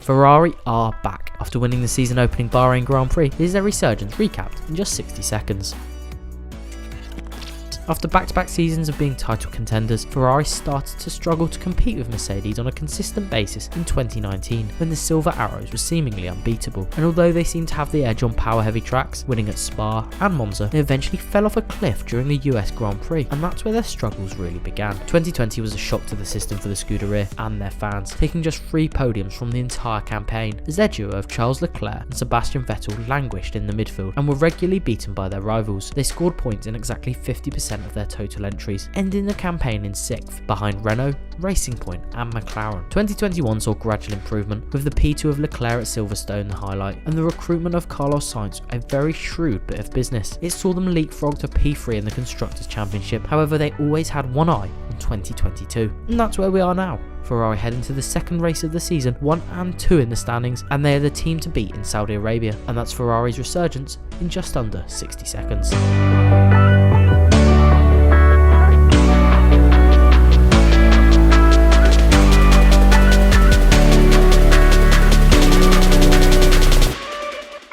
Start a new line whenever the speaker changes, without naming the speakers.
Ferrari are back. After winning the season opening Bahrain Grand Prix, here's their resurgence recapped in just 60 seconds. After back-to-back seasons of being title contenders, Ferrari started to struggle to compete with Mercedes on a consistent basis in 2019, when the Silver Arrows were seemingly unbeatable. And although they seemed to have the edge on power-heavy tracks, winning at Spa and Monza, they eventually fell off a cliff during the US Grand Prix, and that's where their struggles really began. 2020 was a shock to the system for the Scuderia and their fans, taking just 3 podiums from the entire campaign, as their duo of Charles Leclerc and Sebastian Vettel languished in the midfield and were regularly beaten by their rivals. They scored points in exactly 50% of their total entries, ending the campaign in 6th, behind Renault, Racing Point and McLaren. 2021 saw gradual improvement, with the P2 of Leclerc at Silverstone the highlight, and the recruitment of Carlos Sainz a very shrewd bit of business. It saw them leapfrog to P3 in the Constructors' Championship, however they always had one eye on 2022. And that's where we are now. Ferrari head into the second race of the season, 1 and 2 in the standings, and they are the team to beat in Saudi Arabia, and that's Ferrari's resurgence in just under 60 seconds.